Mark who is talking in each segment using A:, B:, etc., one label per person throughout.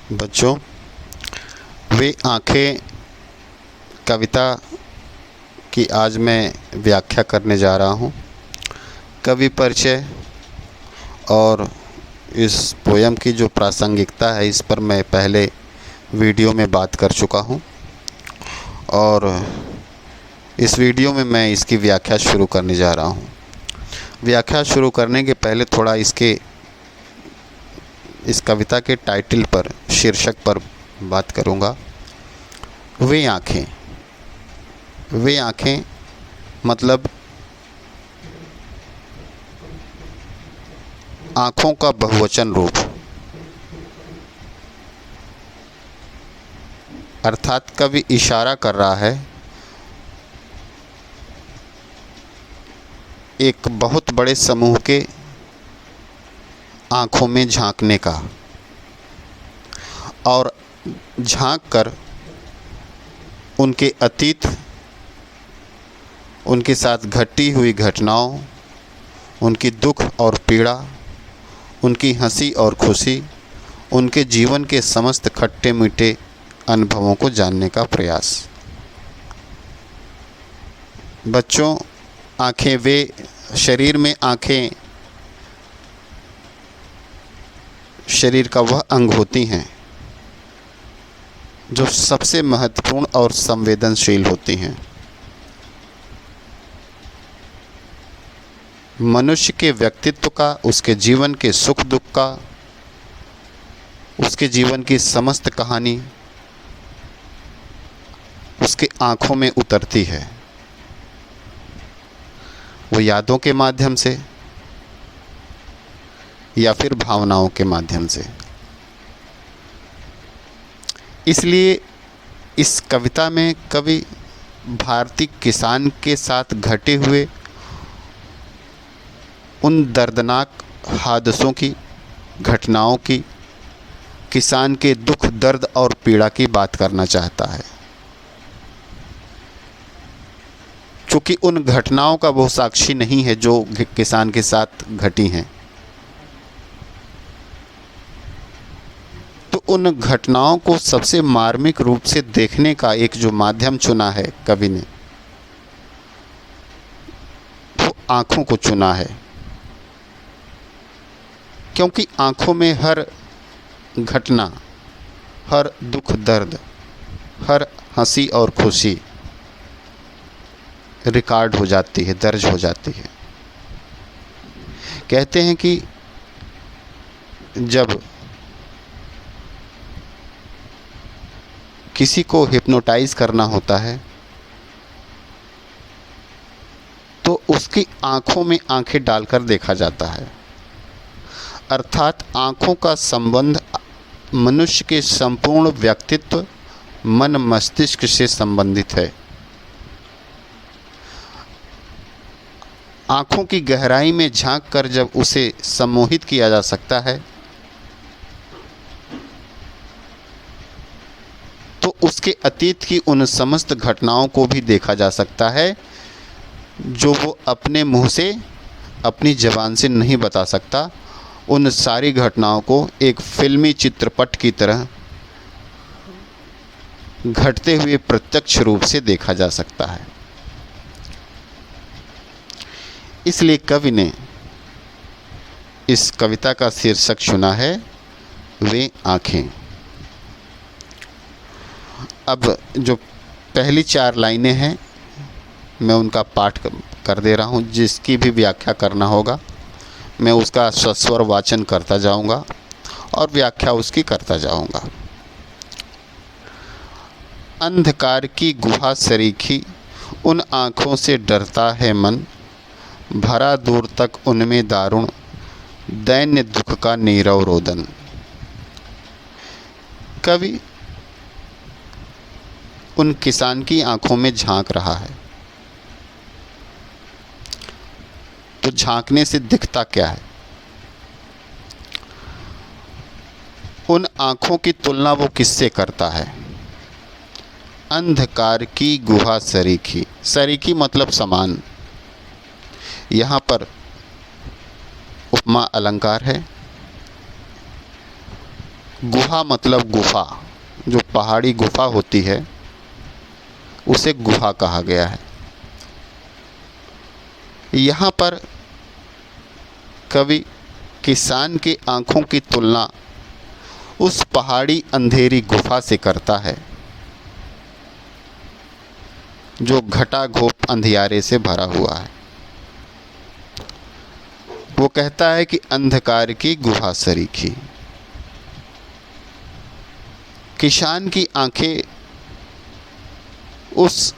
A: बच्चों, वे आँखें कविता की आज मैं व्याख्या करने जा रहा हूँ। कवि परिचय और इस पोयम की जो प्रासंगिकता है, इस पर मैं पहले वीडियो में बात कर चुका हूँ और इस वीडियो में मैं इसकी व्याख्या शुरू करने जा रहा हूँ। व्याख्या शुरू करने के पहले थोड़ा इस कविता के टाइटल पर, शीर्षक पर बात करूँगा। वे आँखें मतलब आँखों का बहुवचन रूप, अर्थात कवि इशारा कर रहा है एक बहुत बड़े समूह के आँखों में झांकने का और झांक कर उनके अतीत, उनके साथ घटी हुई घटनाओं, उनकी दुख और पीड़ा, उनकी हंसी और खुशी, उनके जीवन के समस्त खट्टे मीठे अनुभवों को जानने का प्रयास। बच्चों, आँखें वे शरीर में आँखें शरीर का वह अंग होती हैं जो सबसे महत्वपूर्ण और संवेदनशील होती हैं। मनुष्य के व्यक्तित्व का, उसके जीवन के सुख दुख का, उसके जीवन की समस्त कहानी उसके आँखों में उतरती है। वो यादों के माध्यम से या फिर भावनाओं के माध्यम से। इसलिए इस कविता में कवि भारतीय किसान के साथ घटे हुए उन दर्दनाक हादसों की, घटनाओं की, किसान के दुख, दर्द और पीड़ा की बात करना चाहता है। क्योंकि उन घटनाओं का वो साक्षी नहीं है जो किसान के साथ घटी हैं, तो उन घटनाओं को सबसे मार्मिक रूप से देखने का एक जो माध्यम चुना है कवि ने, वो आँखों को चुना है। क्योंकि आँखों में हर घटना, हर दुख दर्द, हर हंसी और खुशी रिकॉर्ड हो जाती है, दर्ज हो जाती है। कहते हैं कि जब किसी को हिप्नोटाइज करना होता है तो उसकी आँखों में आँखें डालकर देखा जाता है। अर्थात आँखों का संबंध मनुष्य के संपूर्ण व्यक्तित्व, मन मस्तिष्क से संबंधित है। आँखों की गहराई में झांककर जब उसे सम्मोहित किया जा सकता है तो उसके अतीत की उन समस्त घटनाओं को भी देखा जा सकता है जो वो अपने मुंह से, अपनी ज़बान से नहीं बता सकता। उन सारी घटनाओं को एक फिल्मी चित्रपट की तरह घटते हुए प्रत्यक्ष रूप से देखा जा सकता है। इसलिए कवि ने इस कविता का शीर्षक चुना है, वे आँखें। अब जो पहली 4 लाइनें हैं मैं उनका पाठ कर दे रहा हूँ। जिसकी भी व्याख्या करना होगा मैं उसका सस्वर वाचन करता जाऊँगा और व्याख्या उसकी करता जाऊँगा। अंधकार की गुहा सरीखी उन आँखों से डरता है मन, भरा दूर तक उनमें दारुण दैन्य दुख का नीरव रोदन। कवि उन किसान की आंखों में झांक रहा है। तो झांकने से दिखता क्या है? उन आंखों की तुलना वो किससे करता है? अंधकार की गुहा सरीखी। सरीखी मतलब समान। यहाँ पर उपमा अलंकार है। गुहा मतलब गुफा, जो पहाड़ी गुफा होती है उसे गुहा कहा गया है। यहाँ पर कवि किसान की आँखों की तुलना उस पहाड़ी अंधेरी गुफा से करता है जो घटाघोप अंधियारे से भरा हुआ है। वो कहता है कि अंधकार की गुहा सरीखी। किसान की आंखें उस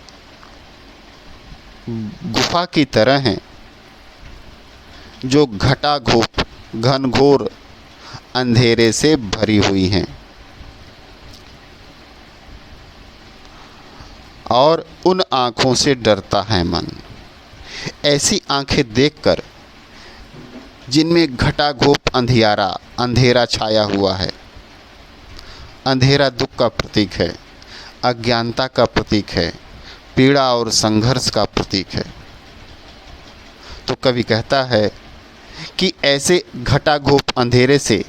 A: गुफा की तरह हैं जो घटाघोप घनघोर अंधेरे से भरी हुई हैं, और उन आँखों से डरता है मन। ऐसी आँखें देखकर जिनमें घटाघोप अंधेरा छाया हुआ है। अंधेरा दुख का प्रतीक है, अज्ञानता का प्रतीक है, पीड़ा और संघर्ष का प्रतीक है। तो कवि कहता है कि ऐसे घटाघोप अंधेरे से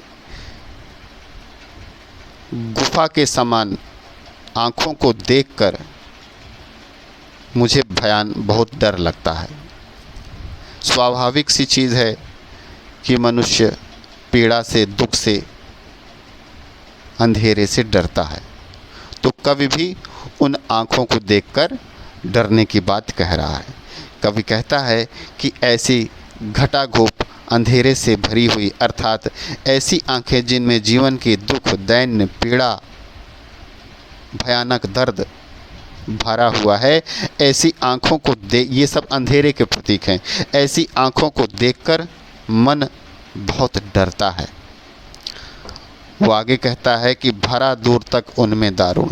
A: गुफा के समान आँखों को देखकर मुझे बहुत डर लगता है। स्वाभाविक सी चीज़ है कि मनुष्य पीड़ा से, दुख से, अंधेरे से डरता है। तो कवि भी उन आँखों को देखकर डरने की बात कह रहा है। कवि कहता है कि ऐसी घटाघोप अंधेरे से भरी हुई, अर्थात ऐसी आँखें जिनमें जीवन की दुख, दैन्य, पीड़ा, भयानक दर्द भरा हुआ है, ऐसी आँखों को ये सब अंधेरे के प्रतीक हैं। ऐसी आँखों को देखकर मन बहुत डरता है। वो आगे कहता है कि भरा दूर तक उनमें दारुण।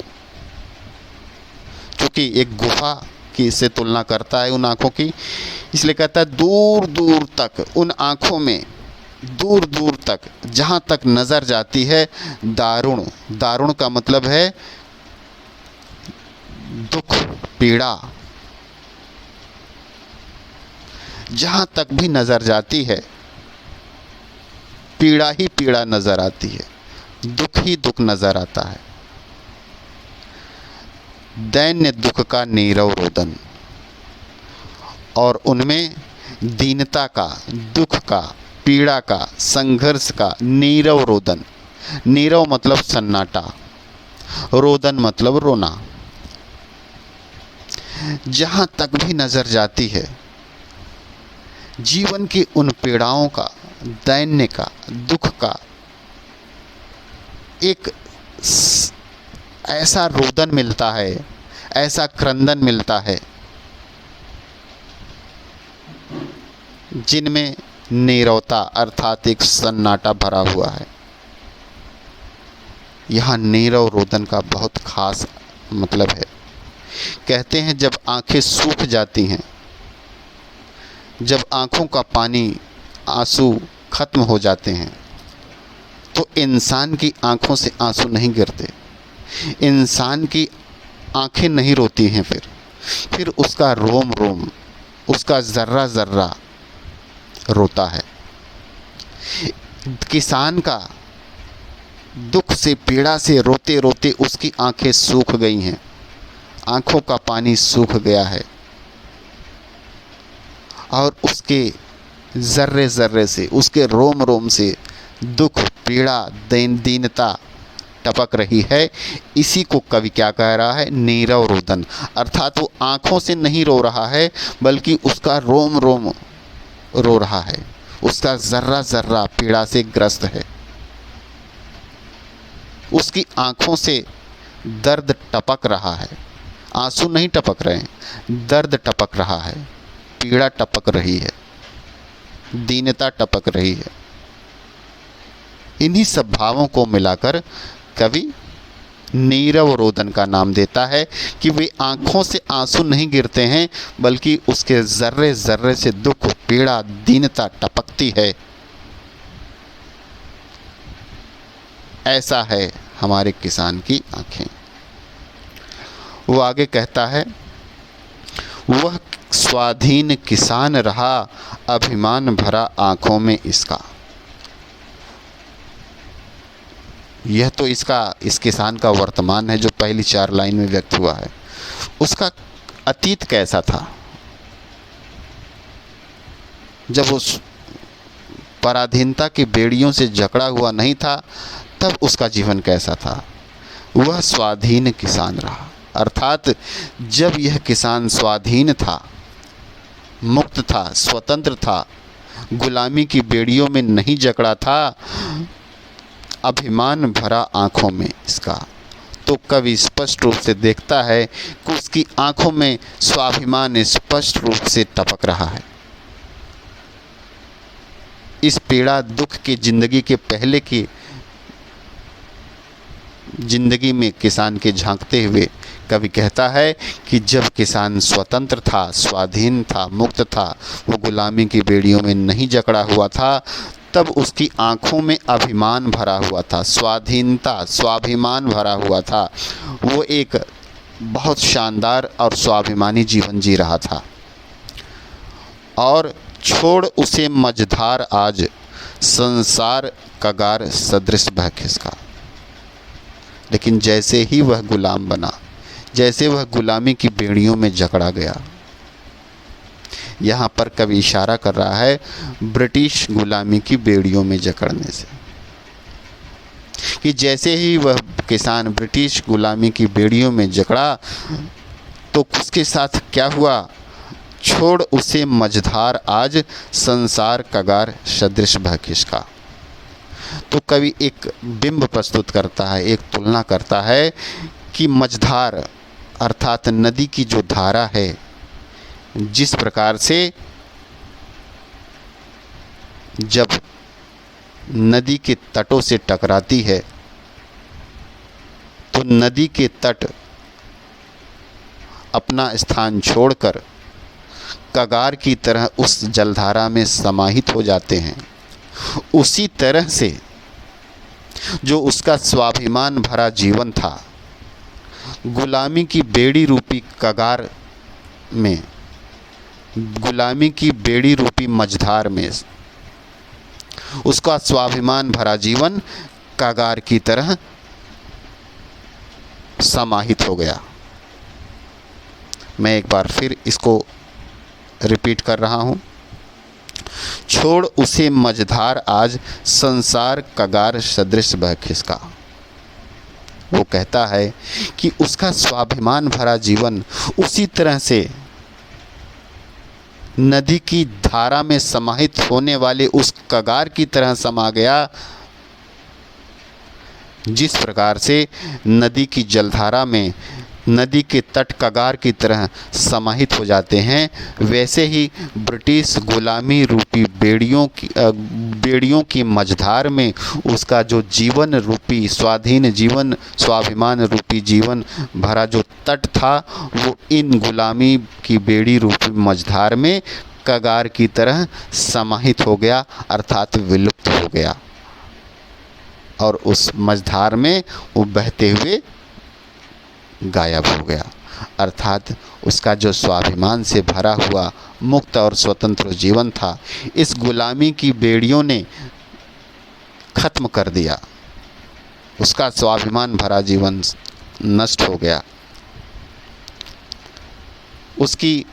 A: क्योंकि एक गुफा की से तुलना करता है उन आँखों की, इसलिए कहता है दूर दूर तक उन आँखों में, दूर दूर तक जहाँ तक नज़र जाती है दारुण। दारुण का मतलब है दुख, पीड़ा। जहाँ तक भी नज़र जाती है पीड़ा ही पीड़ा नज़र आती है, दुख ही दुख नज़र आता है। दैन्य दुख का नीरव रोदन, और उनमें दीनता का, दुख का, पीड़ा का, संघर्ष का नीरव रोदन। नीरव मतलब सन्नाटा, रोदन मतलब रोना। जहाँ तक भी नज़र जाती है जीवन की उन पीड़ाओं का, दैन्य का, दुख का एक ऐसा रोदन मिलता है, ऐसा क्रंदन मिलता है जिनमें नीरवता अर्थात एक सन्नाटा भरा हुआ है। यहाँ नीरव रोदन का बहुत खास मतलब है। कहते हैं जब आंखें सूख जाती हैं, जब आँखों का पानी, आंसू खत्म हो जाते हैं, तो इंसान की आँखों से आंसू नहीं गिरते, इंसान की आँखें नहीं रोती हैं। फिर उसका रोम रोम, उसका ज़र्रा ज़र्रा रोता है। किसान का दुख से, पीड़ा से रोते रोते उसकी आँखें सूख गई हैं, आँखों का पानी सूख गया है, और उसके ज़र्रे ज़र्रे से, उसके रोम रोम से दुख, पीड़ा, दीनता टपक रही है। इसी को कवि क्या कह रहा है? नीरव रोदन। अर्थात वो आँखों से नहीं रो रहा है, बल्कि उसका रोम रोम रो रहा है, उसका ज़र्रा ज़र्रा पीड़ा से ग्रस्त है। उसकी आँखों से दर्द टपक रहा है, आंसू नहीं टपक रहे हैं, दर्द टपक रहा है, पीड़ा टपक रही है, दीनता टपक रही है। इन्हीं सब भावों को मिलाकर कवि नीरव रोदन का नाम देता है कि वे आँखों से आंसू नहीं गिरते हैं, बल्कि उसके ज़र्रे ज़र्रे से दुख, पीड़ा, दीनता टपकती है। ऐसा है हमारे किसान की आँखें। वो आगे कहता है, वह स्वाधीन किसान रहा, अभिमान भरा आँखों में इसका। यह तो इस किसान का वर्तमान है जो पहली 4 लाइन में व्यक्त हुआ है। उसका अतीत कैसा था, जब उस पराधीनता की बेड़ियों से जकड़ा हुआ नहीं था तब उसका जीवन कैसा था। वह स्वाधीन किसान रहा, अर्थात जब यह किसान स्वाधीन था, मुक्त था, स्वतंत्र था, गुलामी की बेड़ियों में नहीं जकड़ा था, अभिमान भरा आँखों में इसका, तो कवि स्पष्ट रूप से देखता है कि उसकी आँखों में स्वाभिमान स्पष्ट रूप से टपक रहा है। इस पीड़ा दुख की ज़िंदगी के पहले की ज़िंदगी में किसान के झांकते हुए कवि कहता है कि जब किसान स्वतंत्र था, स्वाधीन था, मुक्त था, वो गुलामी की बेड़ियों में नहीं जकड़ा हुआ था, तब उसकी आँखों में अभिमान भरा हुआ था, स्वाधीनता, स्वाभिमान भरा हुआ था। वो एक बहुत शानदार और स्वाभिमानी जीवन जी रहा था। और छोड़ उसे मझधार आज, संसार कगार सदृश भय खिसका। लेकिन जैसे ही वह गुलाम बना, जैसे वह गुलामी की बेड़ियों में जकड़ा गया, यहाँ पर कवि इशारा कर रहा है ब्रिटिश गुलामी की बेड़ियों में जकड़ने से, कि जैसे ही वह किसान ब्रिटिश गुलामी की बेड़ियों में जकड़ा तो उसके साथ क्या हुआ। छोड़ उसे मझधार आज, संसार कगार सदृश भय खिसका। तो कवि एक बिंब प्रस्तुत करता है, एक तुलना करता है कि मझधार अर्थात नदी की जो धारा है, जिस प्रकार से जब नदी के तटों से टकराती है तो नदी के तट अपना स्थान छोड़कर कगार की तरह उस जलधारा में समाहित हो जाते हैं। उसी तरह से जो उसका स्वाभिमान भरा जीवन था, गुलामी की बेड़ी रूपी कगार में, गुलामी की बेड़ी रूपी मझधार में उसका स्वाभिमान भरा जीवन कगार की तरह समाहित हो गया। मैं एक बार फिर इसको रिपीट कर रहा हूँ। छोड़ उसे मझधार आज, संसार कगार सदृश भय खिसका। वो कहता है कि उसका स्वाभिमान भरा जीवन उसी तरह से नदी की धारा में समाहित होने वाले उस कगार की तरह समा गया, जिस प्रकार से नदी की जलधारा में नदी के तट कगार की तरह समाहित हो जाते हैं, वैसे ही ब्रिटिश गुलामी रूपी बेड़ियों की मझधार में उसका जो जीवन रूपी स्वाधीन जीवन, स्वाभिमान रूपी जीवन भरा जो तट था, वो इन गुलामी की बेड़ी रूपी मझधार में कगार की तरह समाहित हो गया, अर्थात विलुप्त हो गया। और उस मझधार में वो बहते हुए गायब हो गया, अर्थात उसका जो स्वाभिमान से भरा हुआ मुक्त और स्वतंत्र जीवन था, इस गुलामी की बेड़ियों ने खत्म कर दिया। उसका स्वाभिमान भरा जीवन नष्ट हो गया, उसकी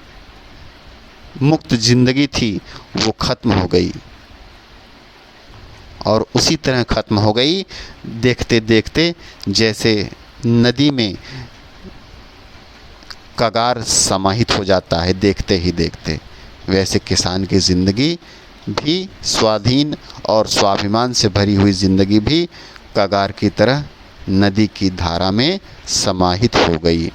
A: मुक्त जिंदगी थी वो खत्म हो गई। और उसी तरह खत्म हो गई, देखते देखते जैसे नदी में कगार समाहित हो जाता है, देखते ही देखते, वैसे किसान की ज़िंदगी भी स्वाधीन और स्वाभिमान से भरी हुई ज़िंदगी भी कगार की तरह नदी की धारा में समाहित हो गई।